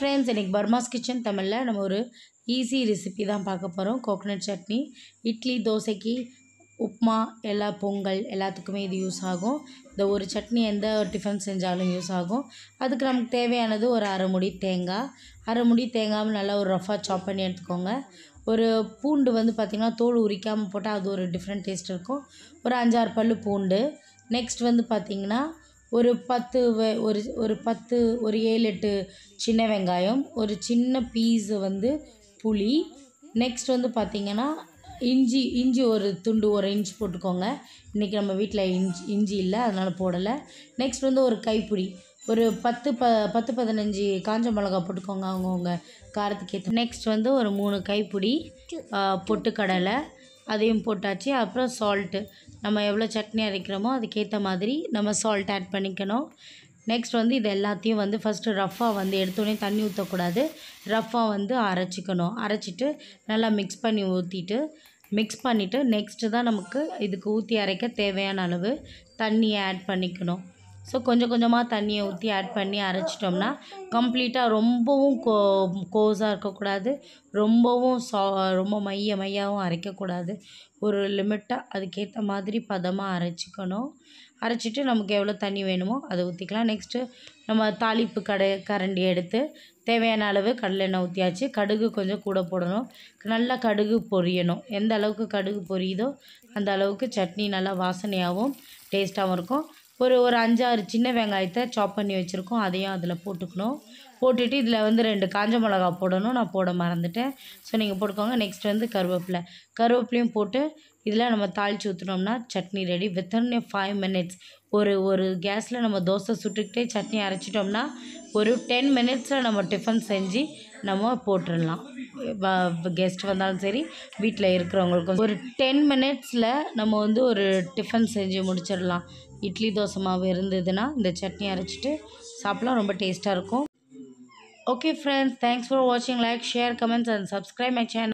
Friends, இன்னைக்கு பர்மாஸ் kitchen தமிழில் நம்ம ஒரு ஈஸி ரெசிபி தான் பார்க்க போகிறோம். கோகனட் சட்னி இட்லி, தோசைக்கு, உப்புமா, பொங்கல் எல்லாத்துக்குமே இது யூஸ் ஆகும். இந்த ஒரு சட்னி எந்த டிஃபன் செஞ்சாலும் யூஸ் ஆகும். அதுக்கு நமக்கு தேவையானது ஒரு அரை முடி தேங்காய் நல்லா ஒரு ரஃபாக சாப் பண்ணி எடுத்துக்கோங்க. ஒரு பூண்டு வந்து பார்த்திங்கன்னா தோல் உரிக்காமல் போட்டால் அது ஒரு டிஃப்ரெண்ட் டேஸ்ட் இருக்கும். ஒரு 5-6 பல்லு பூண்டு. நெக்ஸ்ட் வந்து பார்த்திங்கன்னா ஒரு 7-8 சின்ன வெங்காயம், ஒரு சின்ன பீஸ் வந்து புளி. நெக்ஸ்ட் வந்து பார்த்திங்கன்னா இஞ்சி ஒரு துண்டு 1 இன்ச் போட்டுக்கோங்க. இன்றைக்கி நம்ம வீட்டில் இஞ்சி இல்லை, அதனால் போடலை. நெக்ஸ்ட் வந்து ஒரு கைப்பிடி ஒரு 10-15 காஞ்ச மிளகா போட்டுக்கோங்க அவங்கவுங்க காரத்துக்கு ஏற்ற. நெக்ஸ்ட் வந்து ஒரு 3 கைப்பிடி பொட்டுக்கடலை, அதையும் போட்டாச்சு. அப்புறம் சால்ட்டு, நம்ம எவ்வளோ சட்னி அரைக்கிறோமோ அதுக்கேற்ற மாதிரி நம்ம சால்ட் ஆட் பண்ணிக்கணும். நெக்ஸ்ட் வந்து இது எல்லாத்தையும் வந்து ஃபஸ்ட்டு ரஃப்பாக வந்து எடுத்தோடனே தண்ணி ஊற்றக்கூடாது, ரஃப்பாக வந்து அரைச்சிட்டு நல்லா மிக்ஸ் பண்ணிவிட்டு நெக்ஸ்ட்டு தான் நமக்கு இதுக்கு ஊற்றி அரைக்க தேவையான அளவு தண்ணியை ஆட் பண்ணிக்கணும். ஸோ கொஞ்சம் கொஞ்சமாக தண்ணியை ஊற்றி ஆட் பண்ணி அரைச்சிட்டோம்னா கம்ப்ளீட்டாக ரொம்பவும் கோஸாக இருக்கக்கூடாது, ரொம்ப மையாகவும் அரைக்கக்கூடாது. ஒரு லிமிட்டாக அதுக்கேற்ற மாதிரி பதமாக அரைச்சிட்டு நமக்கு எவ்வளோ தண்ணி வேணுமோ அதை ஊற்றிக்கலாம். நெக்ஸ்ட்டு நம்ம தாளிப்பு கரண்டி எடுத்து தேவையான அளவு கடலெண்ணெய் ஊற்றியாச்சு. கடுகு கொஞ்சம் கூட போடணும், நல்லா கடுகு பொரியணும். எந்த அளவுக்கு கடுகு பொரியுதோ அந்த அளவுக்கு சட்னி நல்லா வாசனையாகவும் டேஸ்ட்டாகவும் இருக்கும். ஒரு 5-6 சின்ன வெங்காயத்தை சாப் பண்ணி வச்சுருக்கோம், அதையும் அதில் போட்டுட்டு இதில் வந்து 2 காஞ்ச மிளகா போடணும், நான் போட மறந்துட்டேன். ஸோ நீங்கள் போட்டுக்கோங்க. நெக்ஸ்ட் வந்து கருவேப்பிலையும் போட்டு இதில் நம்ம தாளித்து ஊற்றினோம்னா சட்னி ரெடி. வித்தின் 5 மினிட்ஸ் ஒரு கேஸில் நம்ம தோசை சுட்டுக்கிட்டே சட்னி அரைச்சிட்டோம்னா ஒரு 10 மினிட்ஸில் நம்ம டிஃபன் செஞ்சு நம்ம போட்டுடலாம். கெஸ்ட் வந்தாலும் சரி, வீட்டில் இருக்கிறவங்களுக்கும் ஒரு 10 மினிட்ஸில் நம்ம வந்து ஒரு டிஃபன் செஞ்சு முடிச்சிடலாம். இட்லி, தோசை மாவு இருந்ததுன்னா இந்த சட்னி அரைச்சிட்டு சாப்பிட்லாம், ரொம்ப டேஸ்ட்டாக இருக்கும். ஓகே ஃப்ரெண்ட்ஸ், தேங்க்ஸ் ஃபார் வாட்சிங். Like, share, comments and subscribe my channel.